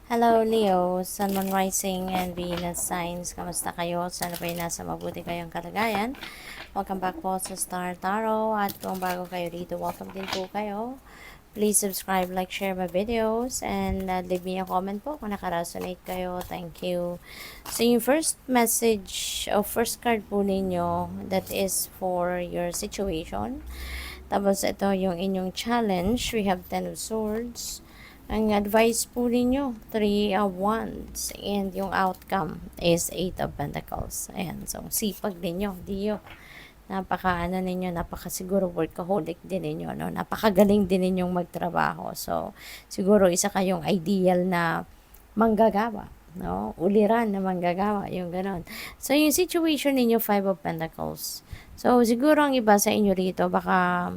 Hello Leo, Sun, Moon Rising and Venus signs. Kamusta kayo? Sana po nasa mabuti kayong kalagayan. Welcome back po sa Star Tarot. At kung bago kayo dito, welcome din po kayo. Please subscribe, like, share my videos, and leave me a comment po kung nakaresonate kayo. Thank you. So yung first message o first card po ninyo, that is for your situation. Tapos ito yung inyong challenge. We have 10 of Swords. Ang advice po ninyo, 3 of Wands. And yung outcome is 8 of Pentacles. Ayan, so sipag ninyo, Dio. Napaka ninyo, napakasiguro workaholic din ninyo, no? Napakagaling din ninyong magtrabaho. So, siguro isa kayong ideal na manggagawa, no? Uliran na manggagawa, yung ganon. So, yung situation ninyo, 5 of Pentacles. So, siguro ang iba sa inyo rito, baka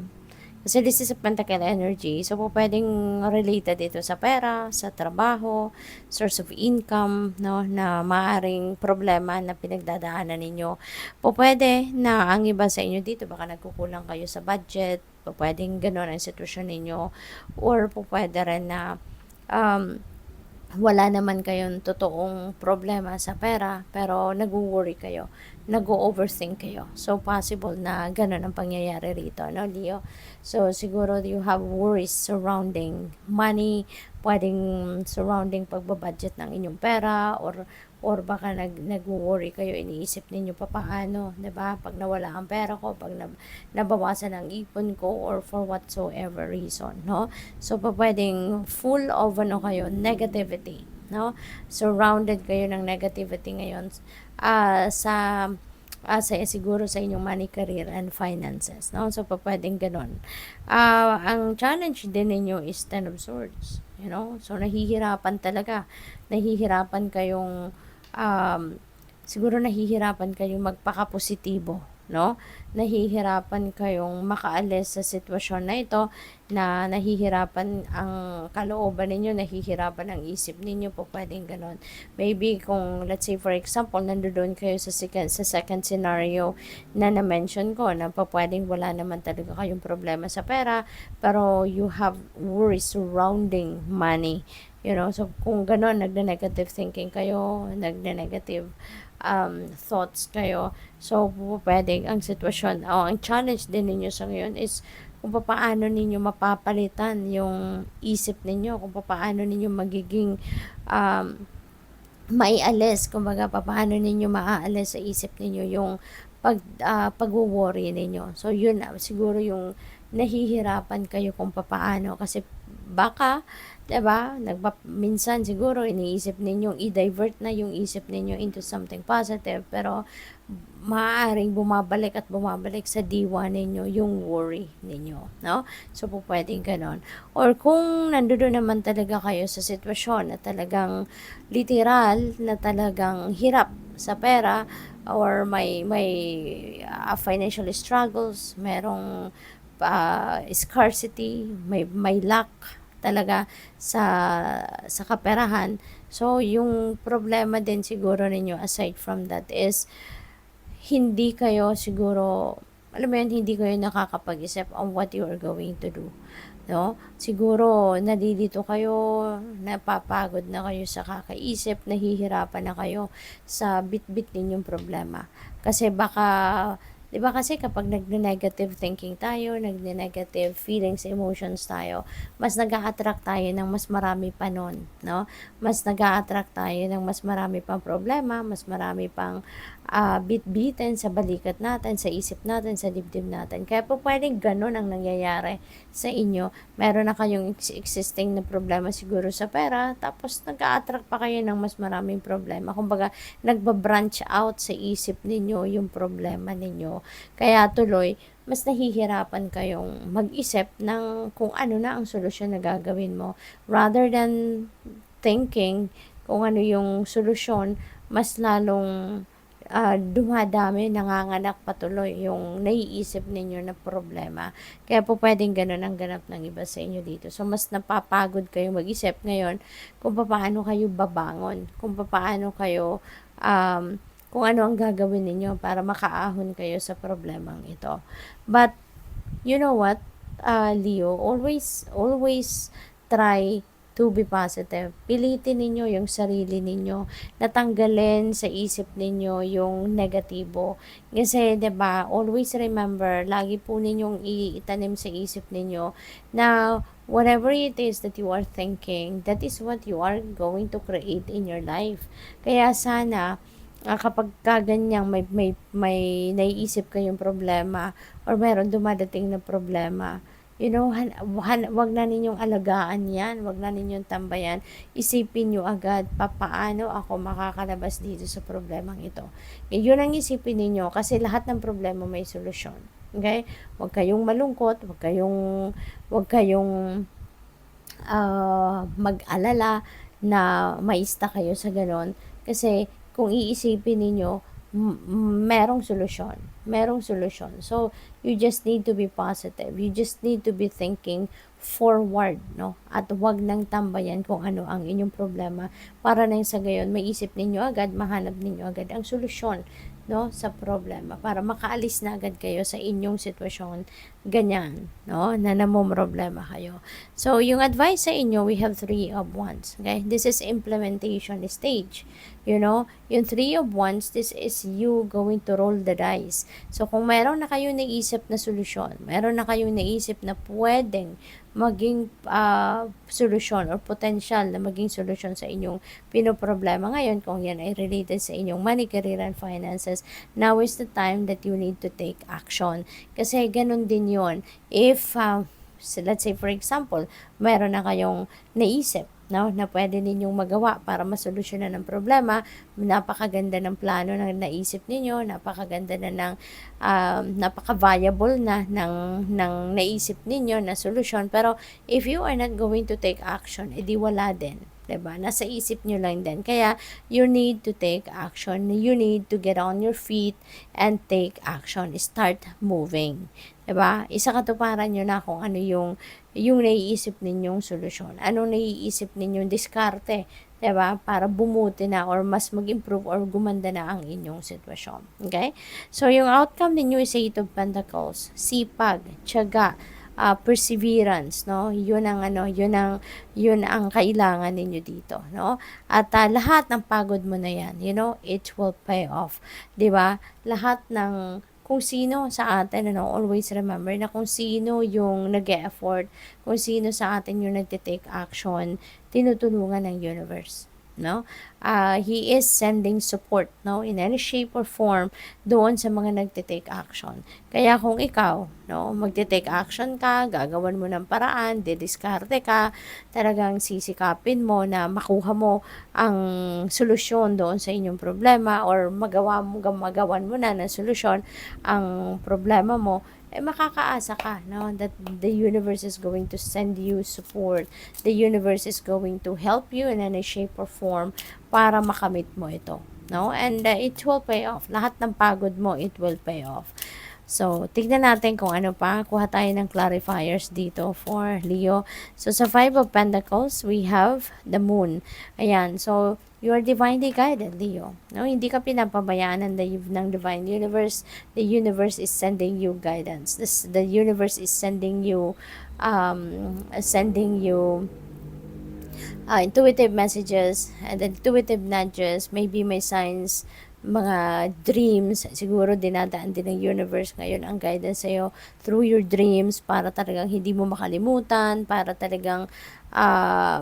kasi this is a pentacle energy. So, po pwedeng related ito sa pera, sa trabaho, source of income, no, na maaring problema na pinagdadaanan ninyo. Po pwede na ang iba sa inyo dito, baka nagkukulang kayo sa budget, po pwedeng gano'n ang sitwasyon ninyo. Or po pwede rin na wala naman kayong totoong problema sa pera, pero nag-worry kayo, nag-overthink kayo. So, possible na ganun ang pangyayari rito, no, Leo? So, siguro you have worries surrounding money, pwedeng surrounding pagbabudget ng inyong pera, or baka nag-worry kayo, iniisip ninyo pa paano, 'di ba? Pag nawala ang pera ko, pag nabawasan ang ipon ko, or for whatsoever reason, no? So pwedeng full of kayo, negativity, no? Surrounded kayo ng negativity ngayon sa siguro sa inyong money, career, and finances, no? So pwedeng ganun. Ang challenge din ninyo is 10 of Swords, you know? So nahihirapan talaga. Nahihirapan kayong siguro nahihirapan kayong magpakapositibo, no? Nahihirapan kayong makaalis sa sitwasyon na ito, na nahihirapan ang kalooban ninyo, nahihirapan ang isip ninyo, po pwedeng ganon. Maybe kung, let's say for example, nandoon kayo sa second scenario na na-mention ko, na po pwedeng wala naman talaga kayong problema sa pera, pero you have worries surrounding money. You know, so kung gano'n, nagne-negative thinking kayo, nagne-negative thoughts kayo, so pwede ang sitwasyon, ang challenge din ninyo sa ngayon is kung paano ninyo mapapalitan yung isip ninyo, kung paano ninyo magiging maialis, kumbaga paano ninyo maaalis sa isip ninyo yung pag-worry ninyo. So yun siguro yung nahihirapan kayo kung paano, kasi baka, 'di ba? Minsan siguro iniisip ninyong i-divert na yung isip ninyo into something positive, pero maaaring bumabalik at bumabalik sa diwa ninyo yung worry ninyo, no? So po pwedeng ganon. Or kung nandoon naman talaga kayo sa sitwasyon na talagang literal, na talagang hirap sa pera, or may financial struggles, merong scarcity, may lack talaga sa kaperahan. So yung problema din siguro ninyo aside from that is hindi kayo siguro, alam mo yun, hindi kayo nakakapag-isip on what you are going to do, no? Siguro nalilito kayo, napapagod na kayo sa kakaisip, nahihirapan na kayo sa bit-bit ninyong problema. Kasi baka, 'di ba, kasi kapag nagne-negative thinking tayo, nagne-negative feelings, emotions tayo, mas nag-a-attract tayo ng mas marami pa nun, no? Mas nag-a-attract tayo ng mas marami pang problema, mas marami pang bit-bitin sa balikat natin, sa isip natin, sa dibdib natin. Kaya po pwedeng ganun ang nangyayari sa inyo. Meron na kayong existing na problema siguro sa pera, tapos nag-a-attract pa kayo ng mas maraming problema. Kumbaga, nagba-branch out sa isip ninyo yung problema ninyo. Kaya tuloy, mas nahihirapan kayong mag-isip ng kung ano na ang solusyon na gagawin mo. Rather than thinking kung ano yung solusyon, mas lalong dumadami, nanganganak patuloy yung naiisip ninyo na problema. Kaya po pwedeng ganun ang ganap ng iba sa inyo dito. So, mas napapagod kayo mag-isip ngayon kung paano kayo babangon, kung paano kayo, kung ano ang gagawin ninyo para makaahon kayo sa problemang ito. But, you know what, Leo, always try to be positive. Pilitin ninyo yung sarili ninyo, natanggalin sa isip ninyo yung negatibo. Kasi, 'di ba, always remember, lagi po ninyong itanim sa isip ninyo na whatever it is that you are thinking, that is what you are going to create in your life. Kaya sana, kapag kaganyang may naiisip kayong problema or meron dumadating na problema, wag na ninyong alagaan yan, wag na ninyong tambayan. Isipin nyo agad, paano ako makakalabas dito sa problemang ito. Yun ang isipin ninyo kasi lahat ng problema may solusyon. Okay? Wag kayong malungkot, wag kayong mag-alala na maista kayo sa ganon. Kasi kung iisipin ninyo, merong solusyon. Merong solusyon. So, you just need to be positive. You just need to be thinking forward, no? At wag nang tambayan kung ano ang inyong problema para nang sa gayon maisip ninyo agad, mahanap ninyo agad ang solusyon, no, sa problema para makaalis na agad kayo sa inyong sitwasyon ganyan, no, na namomroblema kayo. So, yung advice sa inyo, we have 3 of Wands. Okay? This is implementation stage. Yung 3 of Wands, this is you going to roll the dice. So, kung meron na kayong naisip na solusyon, meron na kayong naisip na pwedeng maging solusyon or potential na maging solusyon sa inyong pinoproblema ngayon, kung yan ay related sa inyong money, career, and finances, now is the time that you need to take action. Kasi ganun din yon. If, so let's say for example, meron na kayong naisip, no, na pwede ninyong magawa para masolusyonan ng problema, napakaganda ng plano na naisip ninyo, napakaganda na ng napaka-viable na ng naisip ninyo na solusyon, pero if you are not going to take action, edi wala din. 'Di ba? Nasa isip nyo lang din. Kaya, you need to take action. You need to get on your feet and take action. Start moving. 'Di ba? Isakatuparan nyo na kung ano yung naiisip ninyong solusyon. Anong naiisip ninyong diskarte, 'di ba? Para bumuti na or mas mag-improve or gumanda na ang inyong sitwasyon. Okay? So, yung outcome ninyo is 8 of Pentacles. Sipag, tiyaga, perseverance, no? Yun ang kailangan ninyo dito, no? At lahat ng pagod mo na yan, it will pay off. 'Di ba? Lahat ng kung sino sa atin, always remember na kung sino yung nag-e-effort, kung sino sa atin yung nagte-take action, tinutulungan ng universe, no? He is sending support, no, in any shape or form doon sa mga nagte-take action. Kaya kung ikaw, no, magte-take action ka, gagawan mo ng paraan, didiskarte ka, talagang sisikapin mo na makuha mo ang solusyon doon sa inyong problema or magawan mo na ng solusyon ang problema mo, makakaasa ka, no, that the universe is going to send you support. The universe is going to help you in any shape or form para makamit mo ito, no? And it will pay off. Lahat ng pagod mo, it will pay off. So, tignan natin kung ano pa. Kuha tayo ng clarifiers dito for Leo. So, sa 5 of Pentacles, we have the Moon. Ayan. So, you are divinely guided, Leo. No, hindi ka pinapabayaan ng divine universe. The universe is sending you guidance. The universe is sending you intuitive messages and intuitive nudges, maybe may signs, mga dreams, siguro dinadaan din ng universe ngayon ang guidance sa'yo through your dreams para talagang hindi mo makalimutan, para talagang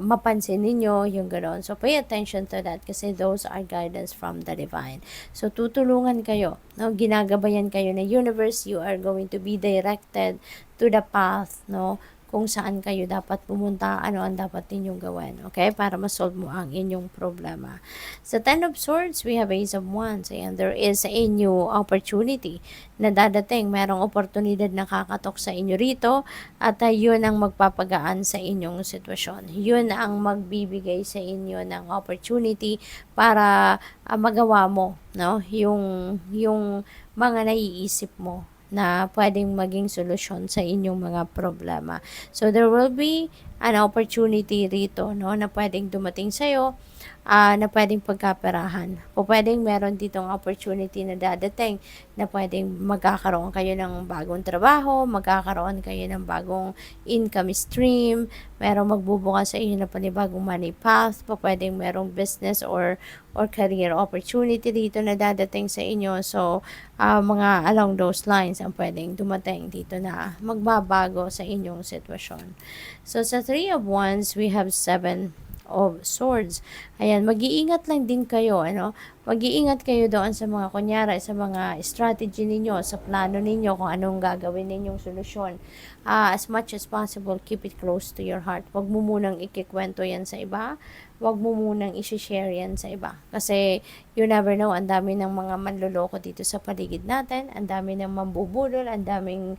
mapansin ninyo yung gano'n. So, pay attention to that kasi those are guidance from the divine. So, tutulungan kayo, no? Ginagabayan kayo ng universe. You are going to be directed to the path, no, kung saan kayo dapat pumunta, ano ang dapat ninyong gawin, okay? Para ma-solve mo ang inyong problema. Sa 10 of Swords, we have Ace of Wands. Ayan, there is a new opportunity na dadating. Merong oportunidad na kakatok sa inyo rito at yun ang magpapagaan sa inyong sitwasyon. Yun ang magbibigay sa inyo ng opportunity para magawa mo, no? Yung mga naiisip mo na pwedeng maging solusyon sa inyong mga problema. So, there will be an opportunity rito, no, na pwedeng dumating sa'yo, na pwedeng pagkaperahan. O pwedeng meron ditong opportunity na dadating na pwedeng magkakaroon kayo ng bagong trabaho, magkakaroon kayo ng bagong income stream, merong magbubukas sa inyo na panibagong money path, pwedeng merong business or career opportunity dito na dadating sa inyo. So, mga along those lines ang pwedeng dumating dito na magbabago sa inyong sitwasyon. So, sa 3 of Wands, we have 7 of Swords. Ayan, mag-iingat lang din kayo, ano? Mag-iingat kayo doon sa mga, kunyari, sa mga strategy ninyo, sa plano ninyo, kung anong gagawin ninyong solusyon. As much as possible, keep it close to your heart. Huwag mo munang ikikwento yan sa iba. Huwag mo munang isi-share yan sa iba. Kasi, you never know, ang dami ng mga manloloko dito sa paligid natin, ang dami ng mambubulol, ang daming,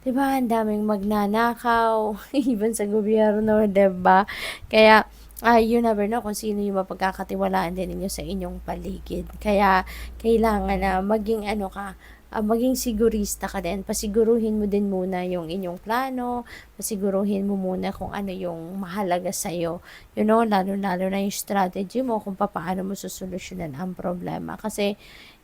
diba, ang daming magnanakaw, even sa gobyerno, diba? Kaya, you never know kung sino yung mapagkakatiwalaan din ninyo sa inyong paligid. Kaya, kailangan na maging maging sigurista ka din. Pasiguruhin mo din muna yung inyong plano, pasiguruhin mo muna kung ano yung mahalaga sa'yo. You know, lalo-lalo na yung strategy mo kung paano mo susolusyonan ang problema. Kasi,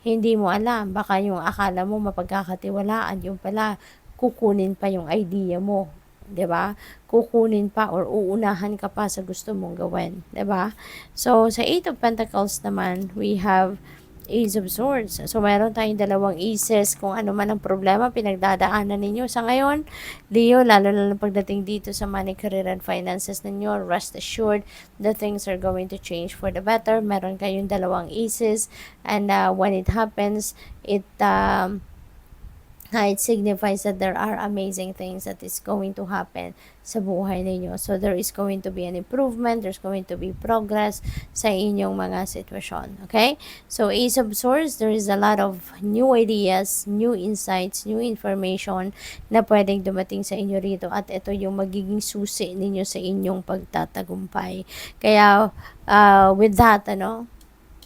hindi mo alam, baka yung akala mo mapagkakatiwalaan, yung pala, kukunin pa yung idea mo. 'Di ba? Kukunin pa or uunahan ka pa sa gusto mong gawin, 'di ba? So, sa 8 of Pentacles naman, we have Ace of Swords. So, meron tayong dalawang aces kung ano man ang problema pinagdadaanan ninyo sa ngayon. Leo, lalo na pagdating dito sa money, career, and finances ninyo, rest assured the things are going to change for the better. Meron kayong dalawang aces and when it happens, it signifies that there are amazing things that is going to happen sa buhay ninyo. So, there is going to be an improvement, there's going to be progress sa inyong mga sitwasyon. Okay? So, Ace of Swords, there is a lot of new ideas, new insights, new information na pwedeng dumating sa inyo rito at ito yung magiging susi ninyo sa inyong pagtatagumpay. Kaya, with that,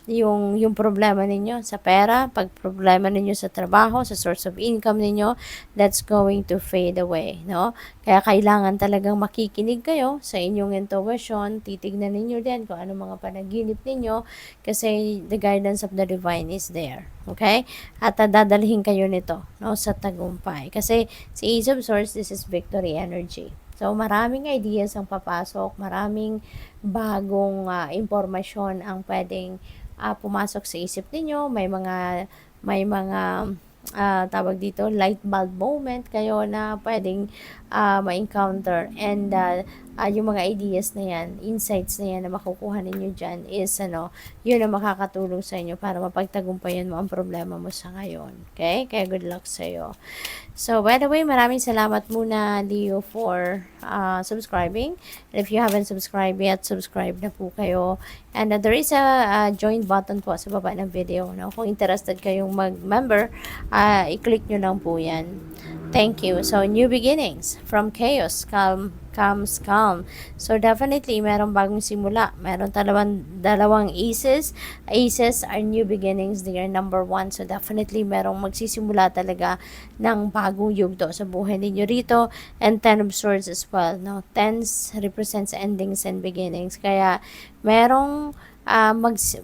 yung problema ninyo sa pera, pag problema ninyo sa trabaho, sa source of income ninyo, that's going to fade away, no? Kaya kailangan talagang makikinig kayo sa inyong intuition, titignan ninyo din kung ano mga panaginip ninyo, kasi the guidance of the divine is there, okay? At dadalhin kayo nito, no, sa tagumpay. Kasi si Ace of Swords, this is victory energy. So, maraming ideas ang papasok, maraming bagong impormasyon ang pwedeng pumasok sa isip ninyo, may mga tawag dito, light bulb moment kayo na pwedeng ma-encounter and yung mga ideas na yan, insights na yan na makukuha ninyo dyan is yun ang makakatulong sa inyo para mapagtagumpayan mo ang problema mo sa ngayon. Okay? Kaya good luck sa'yo. So, by the way, maraming salamat muna, Leo, for subscribing. And if you haven't subscribed yet, subscribe na po kayo. And there is a join button po sa baba ng video. No? Kung interested kayong mag-member, i-click nyo lang po yan. Thank you. So, new beginnings. From chaos comes calm. So, definitely, merong bagong simula. Meron dalawang aces. Aces are new beginnings. They are number 1. So, definitely, merong magsisimula talaga ng bagong yugto sa buhay ninyo rito. And 10 of Swords as well. No? 10 represents endings and beginnings. Kaya, merong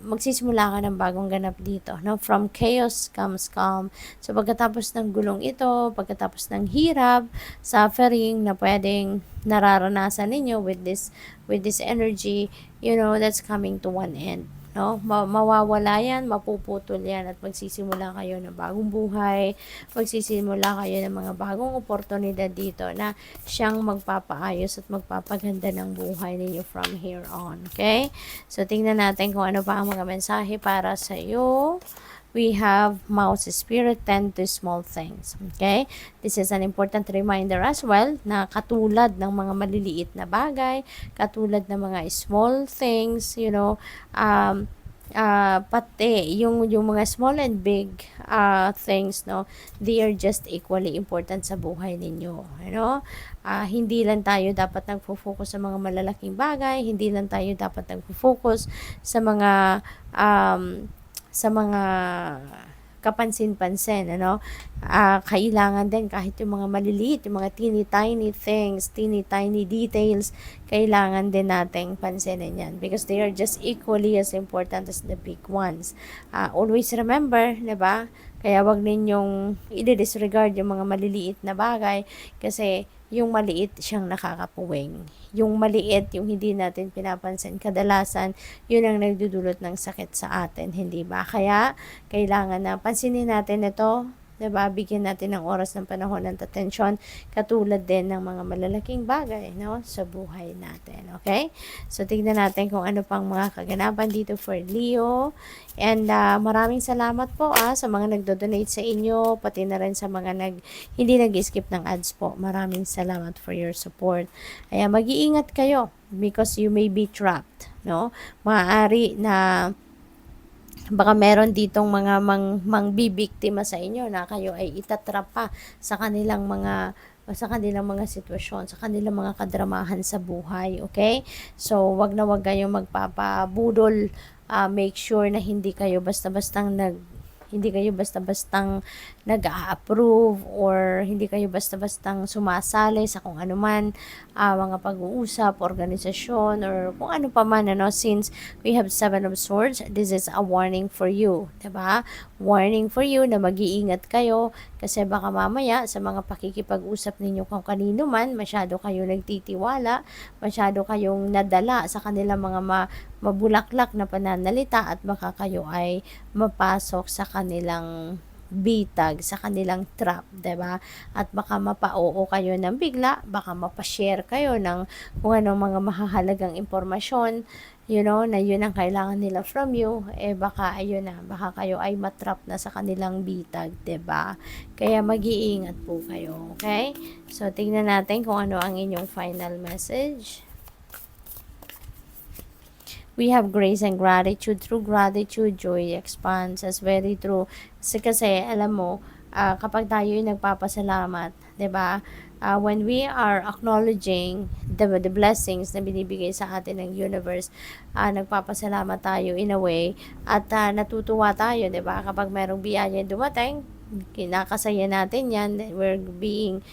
magsisimula ka ng bagong ganap dito. No? From chaos comes calm. So, pagkatapos ng gulong ito, pagkatapos ng hirap, suffering na pwedeng nararanasan ninyo with this energy, that's coming to one end. No? Mawawala yan, mapuputol yan at magsisimula kayo ng bagong buhay, magsisimula kayo ng mga bagong oportunidad dito na siyang magpapaayos at magpapaganda ng buhay ninyo from here on. Okay? So, tingnan natin kung ano pa ang mga mensahe para sa iyo. We have Mouse Spirit, tend to small things. Okay? This is an important reminder as well na katulad ng mga maliliit na bagay, katulad ng mga small things, pati yung mga small and big things, no, they are just equally important sa buhay ninyo. Hindi lang tayo dapat nagfo-focus sa mga malalaking bagay, hindi lang tayo dapat nagfo-focus sa mga kapansin-pansin, ano. Kailangan din kahit yung mga maliliit, yung mga teeny tiny things, teeny tiny details, kailangan din nating pansinin yan because they are just equally as important as the big ones. Always remember, 'di ba? Kaya wag ninyong i-disregard yung mga maliliit na bagay kasi yung maliit siyang nakakapuwing. Yung maliit, yung hindi natin pinapansin, kadalasan, yun ang nagdudulot ng sakit sa atin, hindi ba? Kaya, kailangan na pansinin natin ito, 'di ba? Bigyan natin ng oras, ng panahon, ng atensyon, katulad din ng mga malalaking bagay, no, sa buhay natin. Okay? So tingnan natin kung ano pang mga kaganapan dito for Leo. And maraming salamat po sa mga nagdo-donate sa inyo, pati na rin sa mga hindi nag-skip ng ads po. Maraming salamat for your support. Kaya mag-iingat kayo because you may be trapped, no? Maaari na baka meron ditong mga mangbibiktima sa inyo na kayo ay itatrap pa sa kanilang mga sitwasyon, sa kanilang mga kadramahan sa buhay, okay? So, wag na wag kayong magpapabudol. Make sure na hindi kayo basta-bastang nag-a-approve or hindi kayo basta-bastang sumasali sa kung ano man mga pag-uusap, organisasyon, or kung ano pa man, ano, since we have 7 of Swords, this is a warning for you, diba? Warning for you na mag-iingat kayo kasi baka mamaya sa mga pakikipag-usap ninyo kung kanino man, masyado kayo nagtitiwala, masyado kayong nadala sa kanilang mga mabulaklak na pananalita at baka kayo ay mapasok sa kanilang bitag, sa kanilang trap, 'di ba? At baka mapa-oo kayo ng bigla, baka mapa-share kayo ng kung anong mga mahahalagang impormasyon, na yun ang kailangan nila from you, baka ayun na, baka kayo ay matrap na sa kanilang bitag, 'di ba? Kaya mag-iingat po kayo, okay? So tingnan natin kung ano ang inyong final message. We have grace and gratitude. Through gratitude, joy expands. That's very true. Kasi alam mo, kapag tayo ay nagpapasalamat, 'di ba? When we are acknowledging the blessings na binibigay sa atin ng universe, nagpapasalamat tayo in a way at natutuwa tayo, 'di ba? Kapag merong biyaya dumating, kinakasaya natin 'yan. We're being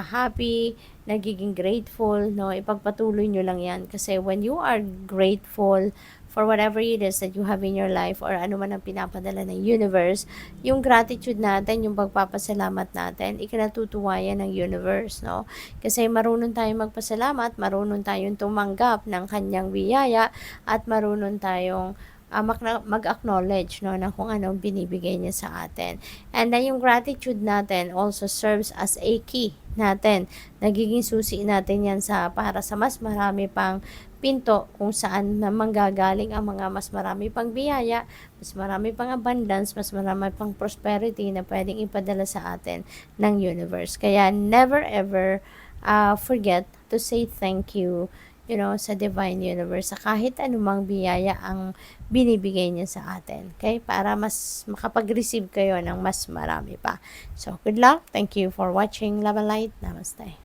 happy, nagiging grateful, no? Ipagpatuloy nyo lang yan. Kasi when you are grateful for whatever it is that you have in your life or ano man ang pinapadala ng universe, yung gratitude natin, yung pagpapasalamat natin, ikinatutuwa yan ng universe, no? Kasi marunong tayong magpasalamat, marunong tayong tumanggap ng kanyang biyaya, at marunong tayong mag-acknowledge, no, na kung anong binibigay niya sa atin. And then yung gratitude natin also serves as a key natin. Nagiging susi natin yan para sa mas marami pang pinto kung saan na manggagaling ang mga mas marami pang biyaya, mas marami pang abundance, mas marami pang prosperity na pwedeng ipadala sa atin ng universe. Kaya never ever forget to say thank you, sa divine universe, sa kahit anumang biyaya ang binibigay niya sa atin. Okay? Para mas makapag-receive kayo ng mas marami pa. So, good luck. Thank you for watching. Love and light. Namaste.